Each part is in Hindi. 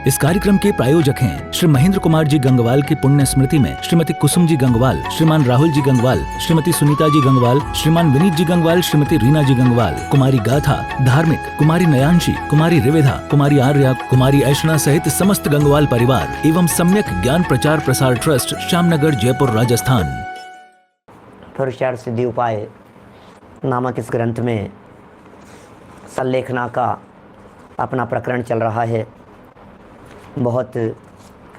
इस कार्यक्रम के प्रायोजक हैं श्री महेंद्र कुमार जी गंगवाल की पुण्य स्मृति में श्रीमती कुसुम जी गंगवाल, श्रीमान राहुल जी गंगवाल, श्रीमती सुनीता जी गंगवाल, श्रीमान विनीत जी गंगवाल, श्रीमती रीना जी गंगवाल, कुमारी गाथा धार्मिक, कुमारी नयांशी, कुमारी रिवेधा, कुमारी आर्या, कुमारी ऐशना सहित समस्त गंगवाल परिवार एवं सम्यक ज्ञान प्रचार प्रसार ट्रस्ट, श्यामनगर, जयपुर, राजस्थान। पुरुषार्थ सिद्धि उपाय नामक इस ग्रंथ में संलेखना का अपना प्रकरण चल रहा है। बहुत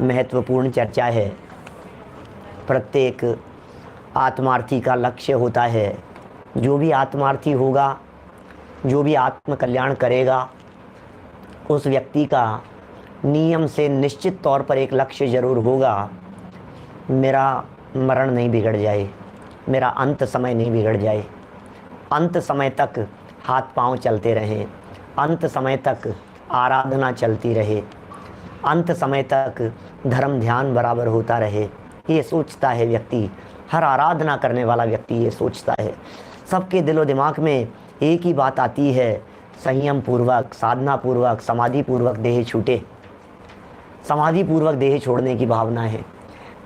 महत्वपूर्ण चर्चा है। प्रत्येक आत्मार्थी का लक्ष्य होता है, जो भी आत्मार्थी होगा, जो भी आत्म कल्याण करेगा, उस व्यक्ति का नियम से निश्चित तौर पर एक लक्ष्य जरूर होगा, मेरा मरण नहीं बिगड़ जाए, मेरा अंत समय नहीं बिगड़ जाए, अंत समय तक हाथ पांव चलते रहें, अंत समय तक आराधना चलती रहे, अंत समय तक धर्म ध्यान बराबर होता रहे। ये सोचता है व्यक्ति, हर आराधना करने वाला व्यक्ति ये सोचता है। सबके दिलो दिमाग में एक ही बात आती है, संयम पूर्वक, साधना पूर्वक, समाधि पूर्वक देह छूटे। समाधि पूर्वक देह छोड़ने की भावना है।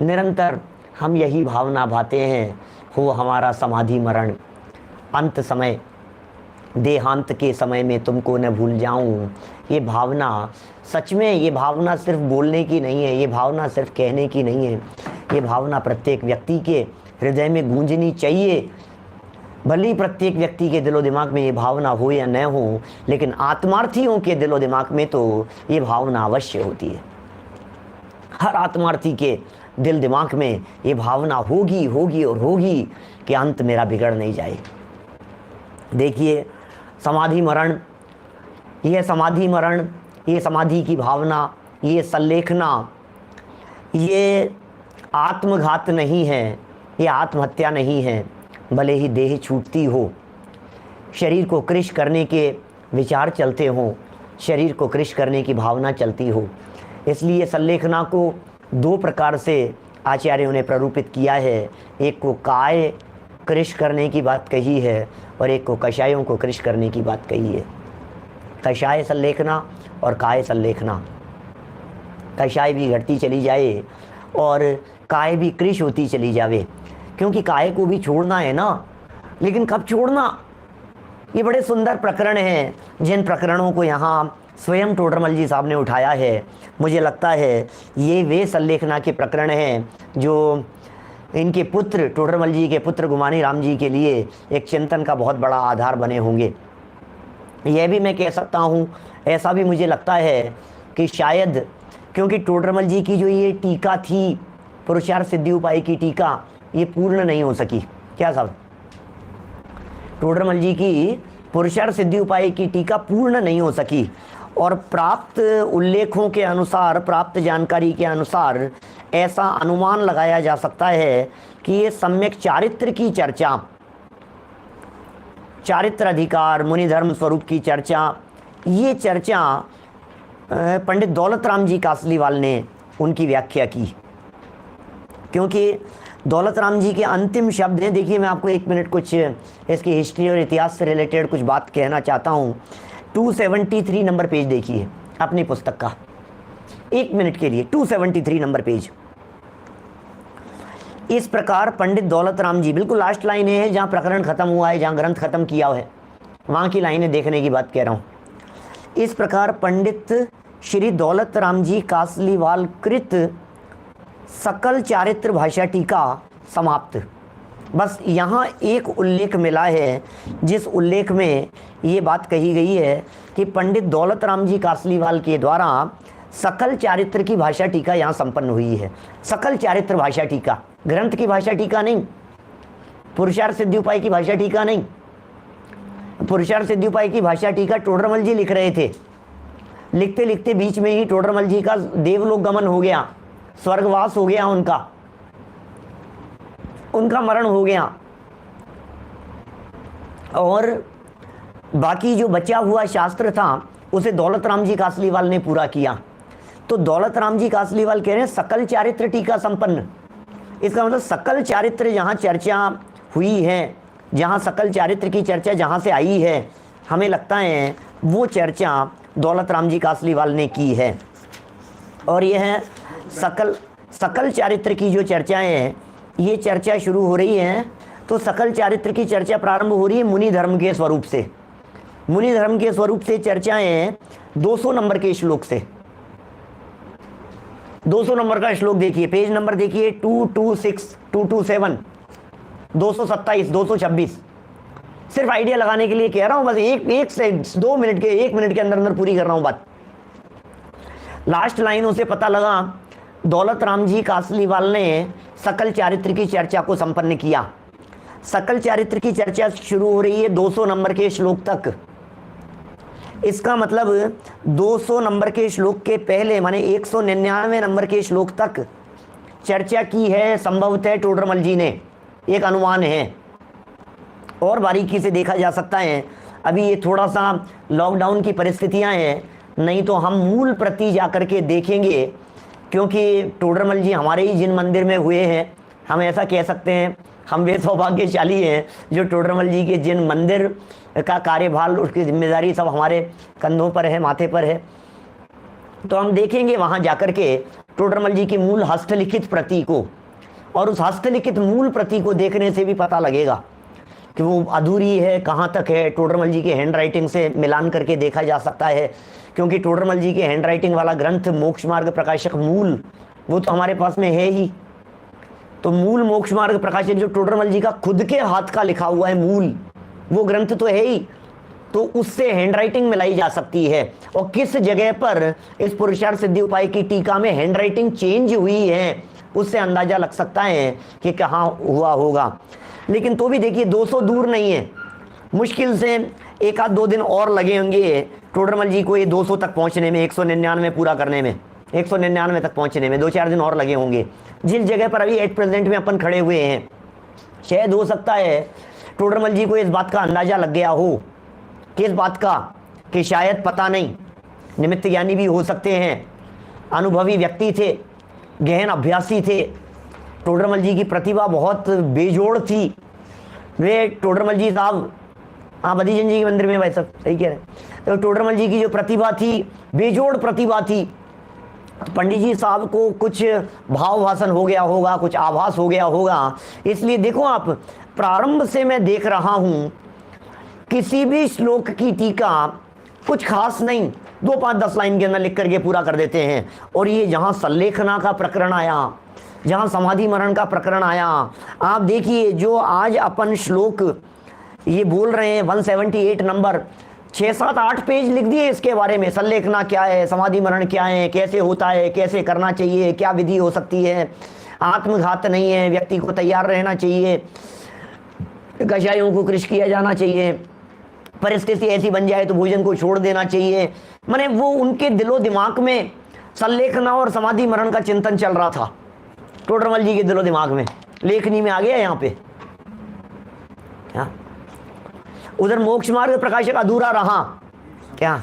निरंतर हम यही भावना भाते हैं, हो हमारा समाधि मरण, अंत समय, देहांत के समय में तुमको न भूल जाऊं। ये भावना सच में, ये भावना सिर्फ बोलने की नहीं है, ये भावना सिर्फ कहने की नहीं है, ये भावना प्रत्येक व्यक्ति के हृदय में गूंजनी चाहिए। भले ही प्रत्येक व्यक्ति के दिलो दिमाग में ये भावना हो या न हो, लेकिन आत्मार्थियों के दिलो दिमाग में तो ये भावना अवश्य होती है। हर आत्मार्थी के दिल दिमाग में ये भावना होगी होगी और होगी कि अंत मेरा बिगड़ नहीं जाए। देखिए, समाधि मरण, यह समाधि मरण, ये समाधि की भावना, ये संलेखना, ये आत्मघात नहीं है, ये आत्महत्या नहीं है। भले ही देह छूटती हो, शरीर को कृश करने के विचार चलते हों, शरीर को कृश करने की भावना चलती हो, इसलिए संलेखना को दो प्रकार से आचार्यों ने प्ररूपित किया है। एक को काय कृश करने की बात कही है और एक को कषायों को कृश करने की बात कही है। कषाय संलेखना और काय संलेखना। कषाय भी घटती चली जाए और काय भी कृश होती चली जावे, क्योंकि काय को भी छोड़ना है ना, लेकिन कब छोड़ना, ये बड़े सुंदर प्रकरण हैं, जिन प्रकरणों को यहाँ स्वयं टोडरमल जी साहब ने उठाया है। मुझे लगता है ये वे संलेखना के प्रकरण हैं जो इनके पुत्र, टोडरमल जी के पुत्र गुमानी राम जी के लिए एक चिंतन का बहुत बड़ा आधार बने होंगे। यह भी मैं कह सकता हूँ, ऐसा भी मुझे लगता है कि शायद क्योंकि टोडरमल जी की जो ये टीका थी, पुरुषार्थ सिद्धि उपाय की टीका, ये पूर्ण नहीं हो सकी। क्या साहब, टोडरमल जी की पुरुषार्थ सिद्धि उपाय की टीका पूर्ण नहीं हो सकी और प्राप्त उल्लेखों के अनुसार, प्राप्त जानकारी के अनुसार ऐसा अनुमान लगाया जा सकता है कि ये सम्यक चारित्र की चर्चा, चारित्र अधिकार, मुनि धर्म स्वरूप की चर्चा, ये चर्चा पंडित दौलत राम जी कासलीवाल ने उनकी व्याख्या की। क्योंकि दौलत राम जी के अंतिम शब्द हैं। देखिए, मैं आपको एक मिनट कुछ इसकी हिस्ट्री और इतिहास से रिलेटेड कुछ बात कहना चाहता हूँ। 273 नंबर पेज देखिए अपनी पुस्तक का, एक मिनट के लिए 273 नंबर पेज। इस प्रकार पंडित दौलत राम जी, बिल्कुल लास्ट लाइन है जहाँ प्रकरण खत्म हुआ है, जहाँ ग्रंथ खत्म किया है, वहाँ की लाइनें देखने की बात कह रहा हूँ। इस प्रकार पंडित श्री दौलत राम जी कासलीवाल कृत सकल चारित्र भाषा टीका समाप्त। बस यहाँ एक उल्लेख मिला है, जिस उल्लेख में ये बात कही गई है कि पंडित दौलत राम जी कासलीवाल के द्वारा सकल चारित्र की भाषा टीका यहाँ संपन्न हुई है। सकल चारित्र भाषा टीका, ग्रंथ की भाषा टीका नहीं, पुरुषार्थ सिद्धि उपाय की भाषा टीका नहीं। पुरुषार्थ सिद्धि उपाय की भाषा टीका टोडरमल जी लिख रहे थे। लिखते लिखते बीच में ही टोडरमल जी का देवलोक गमन हो गया, स्वर्गवास हो गया, उनका मरण हो गया और बाकी जो बचा हुआ शास्त्र था उसे दौलत राम जी कासलीवाल ने पूरा किया। तो दौलत राम जी कासलीवाल कह रहे हैं सकल चारित्र टीका संपन्न। इसका मतलब सकल चारित्र जहाँ चर्चा हुई है, जहाँ सकल चारित्र की चर्चा जहाँ से आई है, हमें लगता है वो चर्चा दौलत राम जी कासलीवाल ने की है। और यह है सकल चारित्र की जो चर्चाएं हैं, ये चर्चा शुरू हो रही है। तो सकल चारित्र की चर्चा प्रारंभ हो रही है मुनि धर्म के स्वरूप से। मुनि धर्म के स्वरूप से चर्चाएं हैं 200 नंबर के श्लोक से। 200 नंबर का श्लोक देखिए, पेज नंबर देखिए 226, 227, 227, 226। सिर्फ आइडिया लगाने के लिए कह रहा हूं, बस एक से 2 मिनट के 1 मिनट के अंदर अंदर पूरी कर रहा हूं बात। लास्ट लाइनों से पता लगा दौलत राम जी कासलीवाल ने सकल चारित्र की चर्चा को संपन्न किया। सकल चारित्र की चर्चा शुरू हो रही है 200 नंबर के श्लोक तक। इसका मतलब 200 नंबर के श्लोक के पहले माने 199 नंबर के श्लोक तक चर्चा की है संभवतः टोडरमल जी ने, एक अनुमान है और बारीकी से देखा जा सकता है। अभी ये थोड़ा सा लॉकडाउन की परिस्थितियां हैं, नहीं तो हम मूल प्रति जाकर के देखेंगे, क्योंकि टोडरमल जी हमारे ही जिन मंदिर में हुए हैं, हम ऐसा कह सकते हैं हम वे सौभाग्यशाली हैं जो टोडरमल जी के जिन मंदिर का कार्यभार, उसकी जिम्मेदारी सब हमारे कंधों पर है, माथे पर है। तो हम देखेंगे वहाँ जाकर के टोडरमल जी की मूल हस्तलिखित प्रति को, और उस हस्तलिखित मूल प्रति को देखने से भी पता लगेगा कि वो अधूरी है, कहाँ तक है। टोडरमल जी के हैंड राइटिंग से मिलान करके देखा जा सकता है, क्योंकि टोडरमल जी के हैंड राइटिंग वाला ग्रंथ मोक्ष मार्ग प्रकाशक मूल, वो तो हमारे पास में है ही। तो मूल मोक्ष मार्ग प्रकाशक जो टोडरमल जी का खुद के हाथ का लिखा हुआ है मूल, वो ग्रंथ तो है ही, तो उससे हैंड राइटिंग मिलाई जा सकती है। और किस जगह पर इस पुरुषार्थ सिद्धि उपाय की टीका में हैंड राइटिंग चेंज हुई है, उससे अंदाजा लग सकता है कि कहाँ हुआ होगा। लेकिन तो भी देखिए 200 दूर नहीं है, मुश्किल से 1-2 दिन और लगे होंगे टोडरमल जी को ये 200 तक पहुंचने में, 199 पूरा करने में, 199 तक पहुंचने में 2-4 दिन और लगे होंगे। जिस जगह पर अभी एट प्रेजेंट में अपन खड़े हुए हैं, शायद हो सकता है टोडरमल जी को इस बात का अंदाजा लग गया हो, किस बात का, कि शायद पता नहीं, निमित्त ज्ञानी भी हो सकते हैं, अनुभवी व्यक्ति थे, गहन अभ्यासी थे। टोडरमल जी की प्रतिभा बहुत बेजोड़ थी। वे टोडरमल जी साहब, हाँ बदीजन जी के मंदिर में भाई सब सही कह रहे हैं। तो टोडरमल जी की जो प्रतिभा थी, बेजोड़ प्रतिभा थी। पंडित जी साहब को कुछ भाव भाषण हो गया होगा, कुछ आभास हो गया होगा। इसलिए देखो आप, प्रारंभ से मैं देख रहा हूं किसी भी श्लोक की टीका कुछ खास नहीं, 2-5-10 लाइन के अंदर लिख करके पूरा कर देते हैं। और ये जहां सल्लेखना का प्रकरण आया, जहां समाधि मरण का प्रकरण आया, आप देखिए जो आज अपन श्लोक ये बोल रहे हैं 178 नंबर, 6-7-8 पेज लिख दिए इसके बारे में। सल्लेखना क्या है, समाधि मरण क्या है, कैसे होता है, कैसे करना चाहिए, क्या विधि हो सकती है, आत्मघात नहीं है, व्यक्ति को तैयार रहना चाहिए, कषायों को कृष किया जाना चाहिए, परिस्थिति ऐसी बन जाए तो भोजन को छोड़ देना चाहिए। माने वो उनके दिलो दिमाग में सल्लेखना और समाधि मरण का चिंतन चल रहा था, टोडरमल जी के दिलो दिमाग में। लेखनी में आ गया यहाँ पे क्या, उधर मोक्ष मार्ग प्रकाशक अधूरा रहा क्या,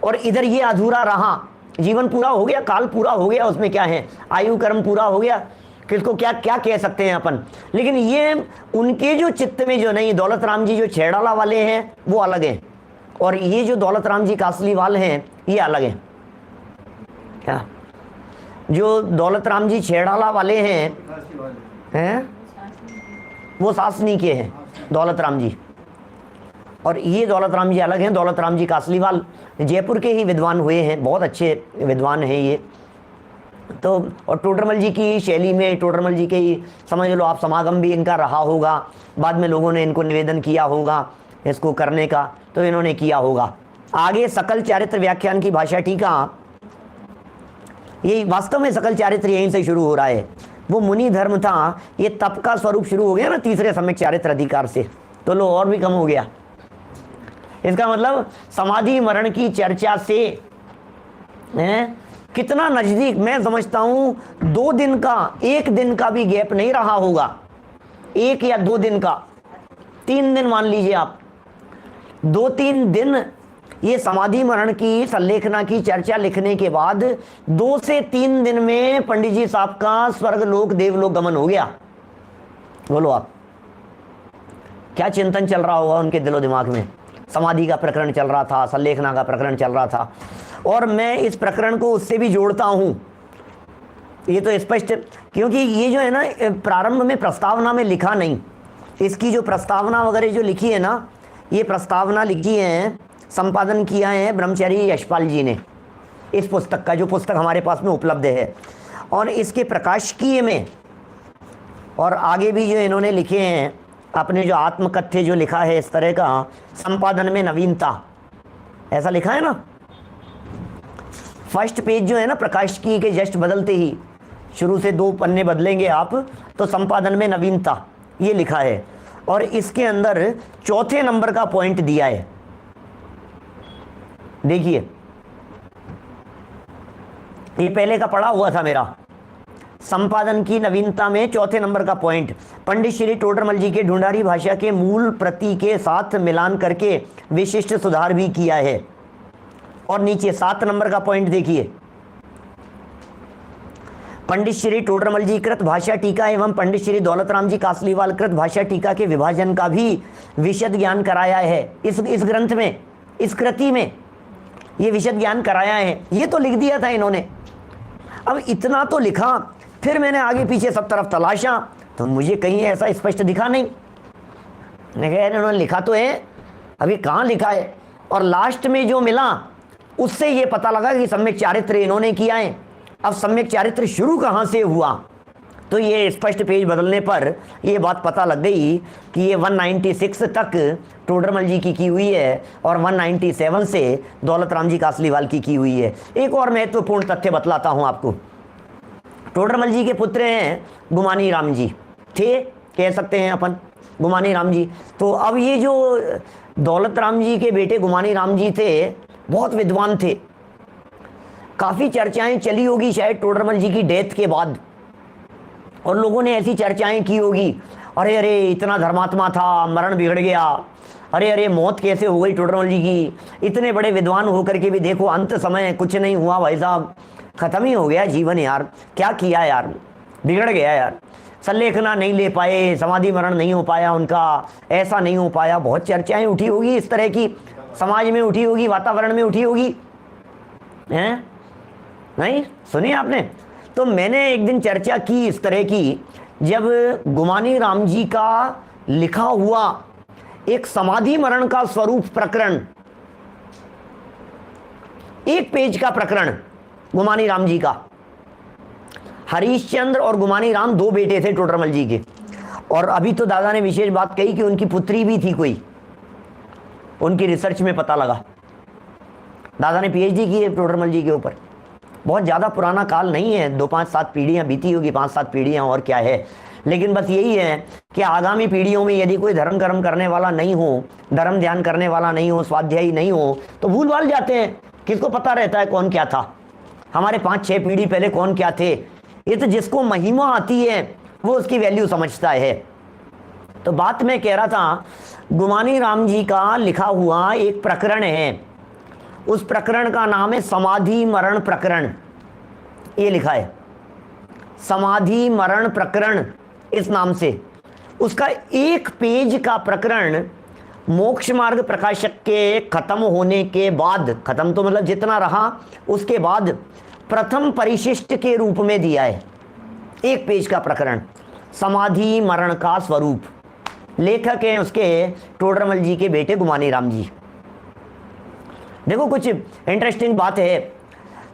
और इधर ये अधूरा रहा। जीवन पूरा हो गया, काल पूरा हो गया, उसमें क्या है, आयु कर्म पूरा हो गया, किसको क्या क्या कह सकते हैं अपन। लेकिन ये उनके जो चित्त में जो नहीं, दौलत राम जी जो छेड़ाला वाले हैं वो अलग हैं, और ये जो दौलत राम जी कासलीवाल हैं ये अलग हैं क्या। जो दौलत राम जी छेड़ाला वाले हैं वो सासनी के हैं दौलत राम जी, और ये दौलत राम जी अलग हैं। दौलत राम जी कासलीवाल जयपुर के ही विद्वान हुए हैं, बहुत अच्छे विद्वान हैं ये तो। और टोडरमल जी की शैली में, टोडरमल जी के ही समझ लो आप, समागम भी इनका रहा होगा, बाद में लोगों ने इनको निवेदन किया होगा इसको करने का, तो इन्होंने किया होगा। आगे सकल चारित्र व्याख्यान की भाषा टीका, ये वास्तव में सकल चारित्र यहीं से शुरू हो रहा है। वो मुनि धर्म था, ये तप का स्वरूप शुरू हो गया ना तीसरे सम्यक चारित्र अधिकार से, तो लो और भी कम हो गया। इसका मतलब समाधि मरण की चर्चा से कितना नजदीक, मैं समझता हूं 2 दिन का, 1 दिन का भी गैप नहीं रहा होगा, 1 या 2 दिन का, 3 दिन मान लीजिए आप, 2-3 दिन ये समाधि मरण की सल्लेखना की चर्चा लिखने के बाद 2 से 3 दिन में पंडित जी साहब का स्वर्गलोक देवलोक गमन हो गया। बोलो आप, क्या चिंतन चल रहा होगा उनके दिलो दिमाग में। समाधि का प्रकरण चल रहा था, सल्लेखना का प्रकरण चल रहा था, और मैं इस प्रकरण को उससे भी जोड़ता हूं। ये तो स्पष्ट, क्योंकि ये जो है ना प्रारंभ में प्रस्तावना में लिखा नहीं, इसकी जो प्रस्तावना वगैरह जो लिखी है ना, ये प्रस्तावना लिखी है, संपादन किया है ब्रह्मचारी यशपाल जी ने इस पुस्तक का, जो पुस्तक हमारे पास में उपलब्ध है। और इसके प्रकाशकीय में और आगे भी जो इन्होंने लिखे हैं अपने जो आत्मकथ्य जो लिखा है इस तरह का, संपादन में नवीनता, ऐसा लिखा है ना। फर्स्ट पेज जो है ना प्रकाशकीय के जस्ट बदलते ही, शुरू से 2 पन्ने बदलेंगे आप तो संपादन में नवीनता ये लिखा है। और इसके अंदर 4थे नंबर का पॉइंट दिया है, देखिए ये पहले का पढ़ा हुआ था मेरा, संपादन की नवीनता में 4थे नंबर का पॉइंट, पंडित श्री टोडरमल जी के ढूंढारी भाषा के मूल प्रति के साथ मिलान करके विशिष्ट सुधार भी किया है। और नीचे 7 नंबर का पॉइंट देखिए, पंडित श्री टोडरमल जी कृत भाषा टीका एवं पंडित श्री दौलतराम जी कासलीवाल कृत भाषा टीका के विभाजन का भी विशद ज्ञान कराया है इस ग्रंथ में, इस कृति में ये विशद ज्ञान कराया है। ये तो लिख दिया था इन्होंने। अब इतना तो लिखा, फिर मैंने आगे पीछे सब तरफ तलाशा तो मुझे कहीं ऐसा स्पष्ट दिखा नहीं। मैंने कहा इन्होंने लिखा तो है, अभी कहाँ लिखा है। और लास्ट में जो मिला उससे ये पता लगा कि सम्यक चारित्र इन्होंने किया है। अब सम्यक चारित्र शुरू कहाँ से हुआ, तो ये स्पष्ट पेज बदलने पर ये बात पता लग गई कि ये 196 तक टोडरमल जी की हुई है और 197 से दौलतराम जी कासलीवाल की हुई है। एक और महत्वपूर्ण तथ्य बतलाता हूँ आपको। टोडरमल जी के पुत्र हैं गुमानी राम जी, थे कह सकते हैं अपन गुमानी राम जी। तो अब ये जो दौलतराम जी के बेटे गुमानी राम जी थे, बहुत विद्वान थे। काफ़ी चर्चाएं चली होगी शायद टोडरमल जी की डेथ के बाद, और लोगों ने ऐसी चर्चाएं की होगी, अरे अरे इतना धर्मात्मा था, मरण बिगड़ गया, अरे अरे मौत कैसे हो गई टोडरमल जी की, इतने बड़े विद्वान होकर के भी देखो अंत समय कुछ नहीं हुआ भाई साहब, खत्म ही हो गया जीवन यार, क्या किया यार, बिगड़ गया यार, संलेखना नहीं ले पाए, समाधि मरण नहीं हो पाया उनका, ऐसा नहीं हो पाया। बहुत चर्चाएं उठी होगी इस तरह की, समाज में उठी होगी, वातावरण में उठी होगी, हैं नहीं सुनी आपने। तो मैंने एक दिन चर्चा की इस तरह की, जब गुमानी राम जी का लिखा हुआ एक समाधि मरण का स्वरूप प्रकरण, 1 पेज का प्रकरण गुमानी राम जी का, हरीशचंद्र और गुमानी राम 2 बेटे थे टोडरमल जी के। और अभी तो दादा ने विशेष बात कही कि उनकी पुत्री भी थी कोई, उनकी रिसर्च में पता लगा। दादा ने पीएचडी की है टोडरमल जी के ऊपर। बहुत ज़्यादा पुराना काल नहीं है, 2-5-7 पीढ़ियाँ बीती होगी, 5-7 पीढ़ियाँ, और क्या है। लेकिन बस यही है कि आगामी पीढ़ियों में यदि कोई धर्म कर्म करने वाला नहीं हो, धर्म ध्यान करने वाला नहीं हो, स्वाध्यायी नहीं हो, तो भूल भाल जाते हैं। किसको पता रहता है कौन क्या था, हमारे 5-6 पीढ़ी पहले कौन क्या थे। ये तो जिसको महिमा आती है वो उसकी वैल्यू समझता है। तो बात मैं कह रहा था, गुमानी राम जी का लिखा हुआ एक प्रकरण है, उस प्रकरण का नाम है समाधि मरण प्रकरण। ये लिखा है समाधि मरण प्रकरण इस नाम से। उसका 1 पेज का प्रकरण मोक्ष मार्ग प्रकाशक के खत्म होने के बाद, खत्म तो मतलब जितना रहा उसके बाद, प्रथम परिशिष्ट के रूप में दिया है। 1 पेज का प्रकरण, समाधि मरण का स्वरूप। लेखक हैं उसके टोडरमल जी के बेटे गुमानी राम जी। देखो कुछ इंटरेस्टिंग बात है।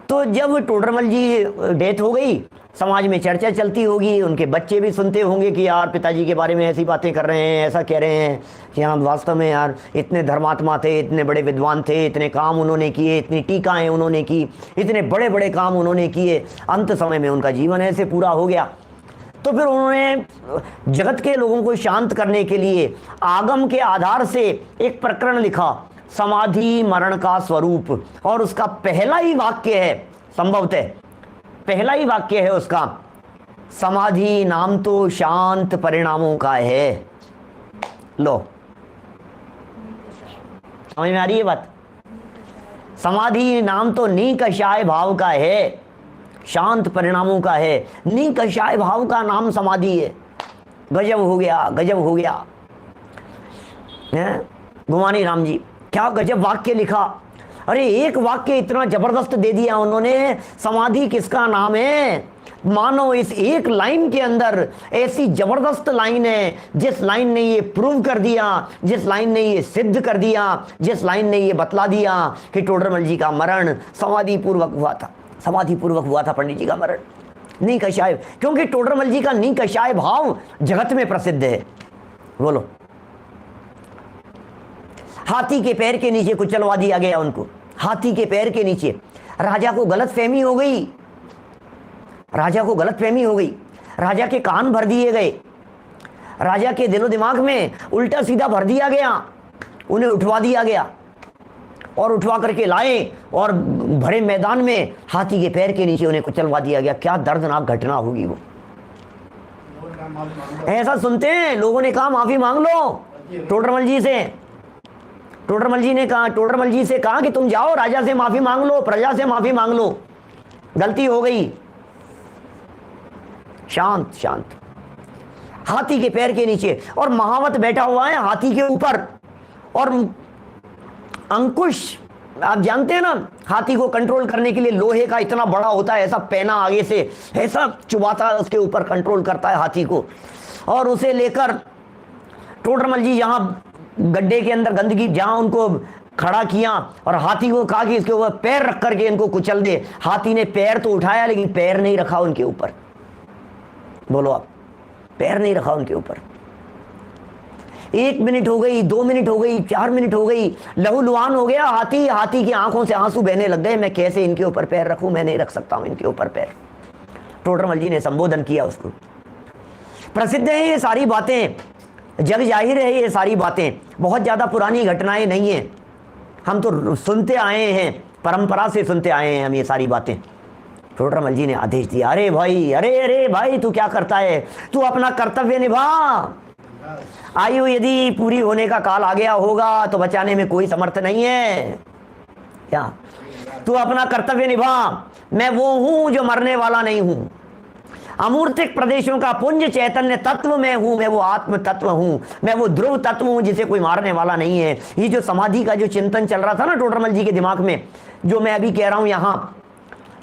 तो जब टोडरमल जी डेथ हो गई, समाज में चर्चा चलती होगी, उनके बच्चे भी सुनते होंगे कि यार पिताजी के बारे में ऐसी बातें कर रहे हैं, ऐसा कह रहे हैं कि हाँ वास्तव में यार इतने धर्मात्मा थे, इतने बड़े विद्वान थे, इतने काम उन्होंने किए, इतनी टीकाएँ उन्होंने की, इतने बड़े बड़े काम उन्होंने किए, अंत समय में उनका जीवन ऐसे पूरा हो गया। तो फिर उन्होंने जगत के लोगों को शांत करने के लिए आगम के आधार से एक प्रकरण लिखा, समाधि मरण का स्वरूप। और उसका पहला ही वाक्य है, संभवतः पहला ही वाक्य है उसका, समाधि नाम तो शांत परिणामों का है। लो समझ में आ रही है बात। समाधि नाम तो निकषाय भाव का है, शांत परिणामों का है। निकषाय भाव का नाम समाधि है। गजब हो गया, गजब हो गया है गुमानी राम जी, क्या गजब वाक्य लिखा। अरे एक वाक्य इतना जबरदस्त दे दिया उन्होंने, समाधि किसका नाम है। मानो इस एक लाइन के अंदर ऐसी जबरदस्त लाइन है, जिस लाइन ने ये प्रूव कर दिया, जिस लाइन ने ये सिद्ध कर दिया, जिस लाइन ने ये बतला दिया कि टोडरमल जी का मरण समाधि पूर्वक हुआ था। समाधि पूर्वक हुआ था पंडित जी का मरण, नी कषाय, क्योंकि टोडरमल जी का नी कषाय भाव जगत में प्रसिद्ध है। बोलो, हाथी के पैर के नीचे कुचलवा दिया गया उनको, हाथी के पैर के नीचे। राजा को गलतफहमी हो गई, राजा को गलतफहमी हो गई, राजा के कान भर दिए गए, राजा के दिलो दिमाग में उल्टा सीधा भर दिया गया, उन्हें उठवा दिया गया और उठवा करके लाए और भरे मैदान में हाथी के पैर के नीचे उन्हें कुचलवा दिया गया। क्या दर्दनाक घटना होगी वो। ऐसा सुनते हैं, लोगों ने कहा माफी मांग लो टोडरमल जी से। टोडरमल जी ने कहा, टोडरमल जी से कहा कि तुम जाओ राजा से माफी मांग लो, प्रजा से माफी मांग लो, गलती हो गई। शांत शांत, हाथी के पैर के नीचे, और महावत बैठा हुआ है हाथी के ऊपर, और अंकुश, आप जानते हैं ना, हाथी को कंट्रोल करने के लिए लोहे का इतना बड़ा होता है, ऐसा पैना आगे से ऐसा चुबाता है, उसके ऊपर कंट्रोल करता है हाथी को। और उसे लेकर टोडरमल जी यहां गड्ढे के अंदर गंदगी जहां उनको खड़ा किया और हाथी को कहा कि इसके ऊपर पैर रख करके इनको कुचल दे। हाथी ने पैर तो उठाया लेकिन पैर नहीं रखा उनके ऊपर। बोलो आप, पैर नहीं रखा उनके ऊपर। 1 मिनट हो गई, 2 मिनट हो गई, 4 मिनट हो गई, लहूलुहान हो गया हाथी। हाथी की आंखों से आंसू बहने लग गए, मैं कैसे इनके ऊपर पैर रखूं, मैं नहीं रख सकता हूं इनके ऊपर पैर। टोडरमल जी ने संबोधन किया उसको। प्रसिद्ध है ये सारी बातें, जग जाहिर है ये सारी बातें, बहुत ज्यादा पुरानी घटनाएं नहीं है, हम तो सुनते आए हैं, परंपरा से सुनते आए हैं हम ये सारी बातें। टोडरमल जी ने आदेश दिया, अरे भाई, अरे भाई, तू क्या करता है, तू अपना कर्तव्य निभा। आयु यदि पूरी होने का काल आ गया होगा तो बचाने में कोई समर्थ नहीं है। क्या, तू अपना कर्तव्य निभा। मैं वो हूं जो मरने वाला नहीं हूं, अमूर्तिक प्रदेशों का पुंज चैतन्य तत्व मैं हूं, मैं वो आत्म तत्व हूं, मैं वो ध्रुव तत्व हूं जिसे कोई मारने वाला नहीं है। ये जो समाधि का जो चिंतन चल रहा था ना टोडरमल जी के दिमाग में, जो मैं अभी कह रहा हूं यहां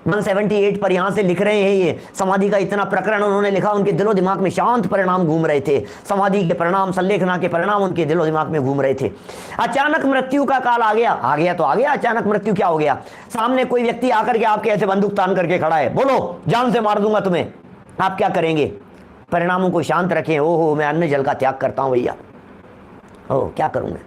178 पर यहां से लिख रहे हैं, ये समाधि का इतना प्रकरण उन्होंने लिखा, उनके दिलो दिमाग में शांत परिणाम घूम रहे थे, समाधि के परिणाम, संलेखना के परिणाम उनके दिलो दिमाग में घूम रहे थे। अचानक मृत्यु का काल आ गया तो आ गया, अचानक मृत्यु क्या हो गया। सामने कोई व्यक्ति आकर के आपके ऐसे बंदूक तान करके खड़ा है, बोलो जान से मार दूंगा तुम्हें, आप क्या करेंगे। परिणामों को शांत रखें। ओहो, मैं अन्न जल का त्याग करता हूं भैया, ओ क्या करूं मैं,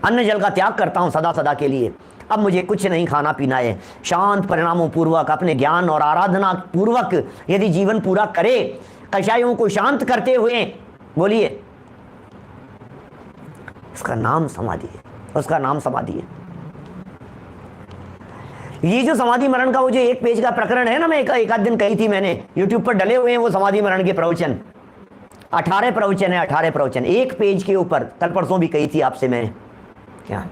अन्न जल का त्याग करता हूं सदा सदा के लिए, अब मुझे कुछ नहीं खाना पीना है। शांत परिणामों पूर्वक अपने ज्ञान और आराधना पूर्वक यदि जीवन पूरा करे, कषायों को शांत करते हुए, बोलिए, उसका नाम समाधि है, उसका नाम समाधि है। ये जो समाधि मरण का वो जो 1 पेज का प्रकरण है ना, मैं एक आध दिन कही थी मैंने, यूट्यूब पर डले हुए हैं वो समाधि मरण के प्रवचन, 18 प्रवचन है, 18 प्रवचन 1 पेज के ऊपर, कल परसों भी कही थी आपसे मैंने। क्या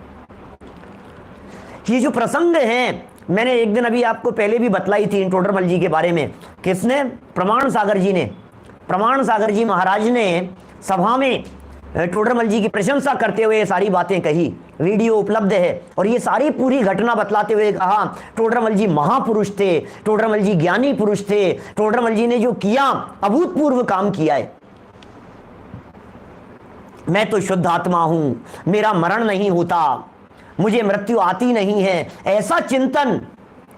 ये जो प्रसंग है, मैंने एक दिन अभी आपको पहले भी बतलाई थी टोडरमल जी के बारे में। किसने? प्रमाण सागर जी ने। प्रमाण सागर जी महाराज ने सभा में टोडरमल जी की प्रशंसा करते हुए ये सारी बातें कही, वीडियो उपलब्ध है, और ये सारी पूरी घटना बतलाते हुए कहा टोडरमल जी महापुरुष थे, टोडरमल जी ज्ञानी पुरुष थे, टोडरमल जी ने जो किया अभूतपूर्व काम किया है। मैं तो शुद्ध आत्मा हूं, मेरा मरण नहीं होता, मुझे मृत्यु आती नहीं है, ऐसा चिंतन,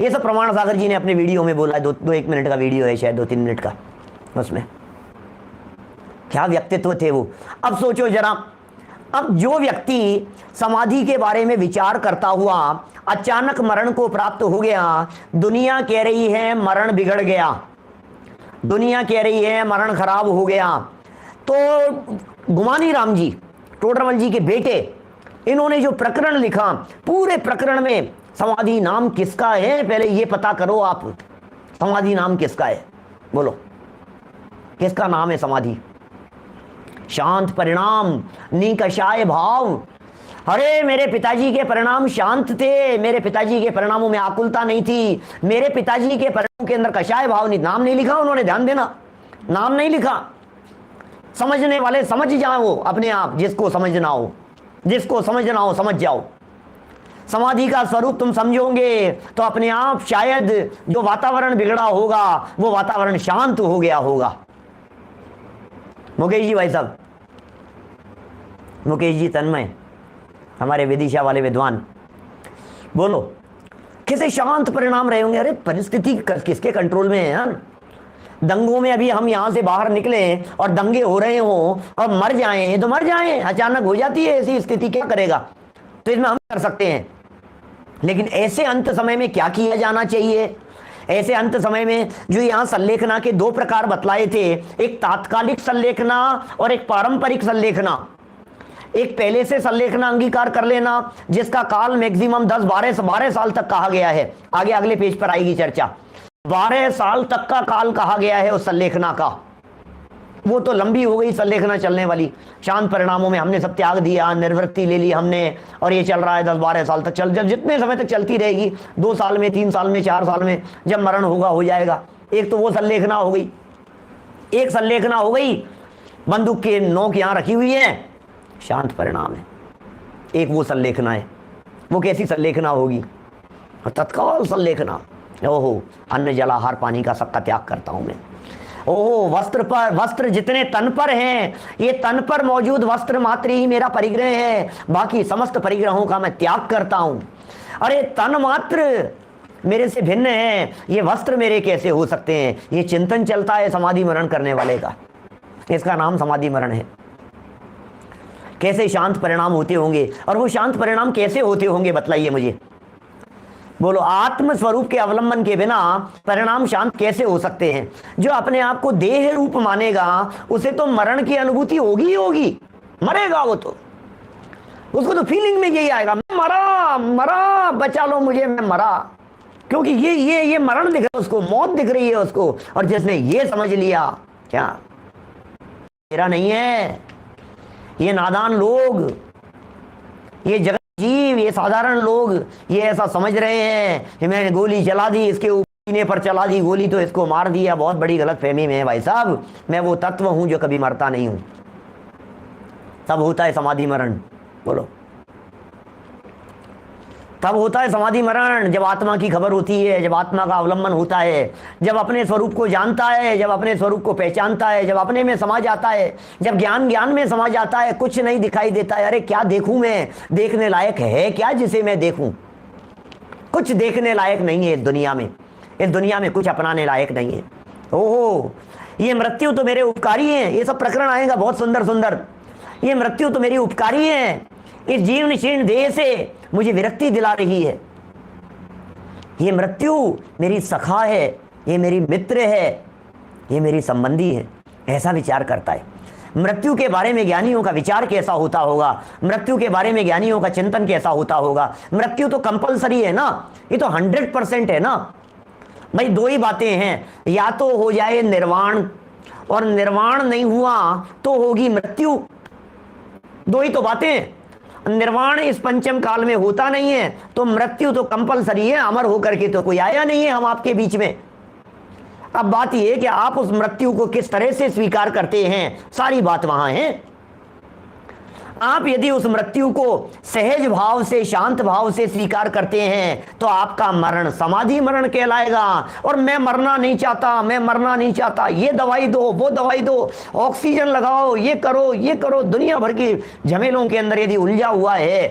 ये सब प्रमाण सागर जी ने अपने वीडियो में बोला है। 1 मिनट का वीडियो है, शायद 2-3 मिनट का, उसमें क्या व्यक्तित्व थे वो। अब सोचो जरा, अब जो व्यक्ति समाधि के बारे में विचार करता हुआ अचानक मरण को प्राप्त हो गया, दुनिया कह रही है मरण बिगड़ गया, दुनिया कह रही है मरण खराब हो गया, तो गुमानी राम जी, टोडरमल जी के बेटे, इन्होंने जो प्रकरण लिखा, पूरे प्रकरण में समाधि नाम किसका है, पहले ये पता करो आप, समाधि नाम किसका है, बोलो किसका नाम है समाधि। शांत परिणाम, निकषाय भाव। अरे मेरे पिताजी के परिणाम शांत थे, मेरे पिताजी के परिणामों में आकुलता नहीं थी, मेरे पिताजी के परिणामों के अंदर कषाय भाव नहीं। नाम नहीं लिखा उन्होंने, ध्यान देना, नाम नहीं लिखा। समझने वाले समझ जाओ अपने आप, जिसको समझना हो, जिसको समझना हो समझ जाओ। समाधि का स्वरूप तुम समझोगे तो अपने आप शायद जो वातावरण बिगड़ा होगा वो वातावरण शांत हो गया होगा। मुकेश जी भाई साहब, मुकेश जी तन्मय, हमारे विदिशा वाले विद्वान, बोलो कैसे शांत परिणाम रहे होंगे। अरे परिस्थिति किसके कंट्रोल में है यार। दंगों में अभी हम यहां से बाहर निकले और दंगे हो रहे हो और मर जाएं तो मर जाएं, अचानक हो जाती है ऐसी स्थिति, क्या करेगा। तो इसमें हम कर सकते हैं, लेकिन ऐसे अंत समय में क्या किया जाना चाहिए। ऐसे अंत समय में जो यहां संलेखना के दो प्रकार बतलाए थे, एक तात्कालिक संलेखना और एक पारंपरिक संलेखना। एक पहले से संलेखना अंगीकार कर लेना जिसका काल मैक्सिमम 10-12 साल तक कहा गया है, आगे अगले पेज पर आएगी चर्चा। 12 साल तक का काल कहा गया है उस संलेखना का। वो तो लंबी हो गई संलेखना चलने वाली। शांत परिणामों में हमने सब त्याग दिया, निर्वृत्ति ले ली हमने, और ये चल रहा है 10-12 साल तक। जब जितने समय तक चलती रहेगी, 2 साल में, 3 साल में, 4 साल में, जब मरण होगा हो जाएगा। एक तो वो संलेखना हो गई। एक संलेखना हो गई बंदूक के नोक यहां रखी हुई है, शांत परिणाम है। एक वो संलेखना है। वो कैसी संलेखना होगी? तत्काल संलेखना। ओहो, अन्न जलाहार पानी का सबका त्याग करता हूं मैं। ओहो, वस्त्र जितने तन पर हैं, ये तन पर मौजूद वस्त्र मात्र ही मेरा परिग्रह है, बाकी समस्त परिग्रहों का मैं त्याग करता हूं। अरे तन मात्र मेरे से भिन्न है, ये वस्त्र मेरे कैसे हो सकते हैं? ये चिंतन चलता है समाधि मरण करने वाले का। इसका नाम समाधि मरण है। कैसे शांत परिणाम होते होंगे, और वो शांत परिणाम कैसे होते होंगे बतलाइए मुझे। बोलो, आत्म स्वरूप के अवलंबन के बिना परिणाम शांत कैसे हो सकते हैं? जो अपने आप को देह रूप मानेगा उसे तो मरण की अनुभूति होगी ही होगी। मरेगा वो तो, उसको तो फीलिंग में यही आएगा, मैं मरा मरा, बचा लो मुझे, मैं मरा। क्योंकि ये मरण दिख रहा है उसको, मौत दिख रही है उसको। और जिसने ये समझ लिया, क्या मेरा नहीं है, ये नादान लोग, ये जगत जीव, ये साधारण लोग ये ऐसा समझ रहे हैं कि मैंने गोली चला दी, इसके सीने पर चला दी गोली तो इसको मार दिया। बहुत बड़ी गलत फहमी में है भाई साहब। मैं वो तत्व हूं जो कभी मरता नहीं हूं। तब होता है समाधि मरण। बोलो, तब होता है समाधि मरण जब आत्मा की खबर होती है, जब आत्मा का अवलंबन होता है, जब अपने स्वरूप को जानता है, जब अपने स्वरूप को पहचानता है, जब अपने में समा जाता है, जब ज्ञान में समा जाता है, कुछ नहीं दिखाई देता है। अरे क्या देखूं मैं? देखने लायक है क्या जिसे मैं देखूं? कुछ देखने लायक नहीं है इस दुनिया में। इस दुनिया में कुछ अपनाने लायक नहीं है। ओहो, ये मृत्यु तो मेरे उपकारी है। ये सब प्रकरण आएगा बहुत सुंदर सुंदर। ये मृत्यु तो मेरी उपकारी है, इस जीर्ण शीर्ण देह से मुझे विरक्ति दिला रही है। ये मृत्यु मेरी सखा है, ये मेरी मित्र है, ये मेरी संबंधी है, ऐसा विचार करता है। मृत्यु के बारे में ज्ञानियों का विचार कैसा होता होगा? मृत्यु के बारे में ज्ञानियों का चिंतन कैसा होता होगा? मृत्यु तो कंपलसरी है ना, ये तो 100% है ना भाई। 2 ही बातें हैं, या तो हो जाए निर्वाण, और निर्वाण नहीं हुआ तो होगी मृत्यु। 2 ही तो बातें। निर्वाण इस पंचम काल में होता नहीं है तो मृत्यु तो कंपलसरी है। अमर होकर के तो कोई आया नहीं है हम आपके बीच में। अब बात यह है कि आप उस मृत्यु को किस तरह से स्वीकार करते हैं, सारी बात वहां है। आप यदि उस मृत्यु को सहज भाव से, शांत भाव से स्वीकार करते हैं तो आपका मरण समाधि मरण कहलाएगा। और मैं मरना नहीं चाहता, मैं मरना नहीं चाहता, ये दवाई दो, वो दवाई दो, ऑक्सीजन लगाओ, ये करो, ये करो, दुनिया भर की झमेलों के अंदर यदि उलझा हुआ है,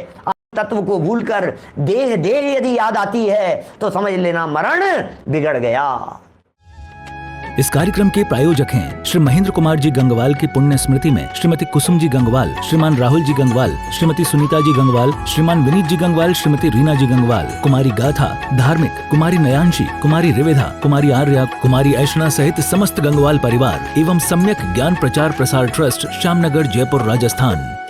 तत्व को भूलकर देह यदि याद आती है तो समझ लेना मरण बिगड़ गया। इस कार्यक्रम के प्रायोजक हैं श्री महेंद्र कुमार जी गंगवाल की पुण्य स्मृति में श्रीमती कुसुम जी गंगवाल, श्रीमान राहुल जी गंगवाल, श्रीमती सुनीता जी गंगवाल, श्रीमान विनीत जी गंगवाल, श्रीमती रीना जी गंगवाल, कुमारी गाथा, धार्मिक, कुमारी नयांशी, कुमारी रिवेधा, कुमारी आर्या, कुमारी ऐशना सहित समस्त गंगवाल परिवार एवं सम्यक ज्ञान प्रचार प्रसार ट्रस्ट, श्यामनगर, जयपुर, राजस्थान।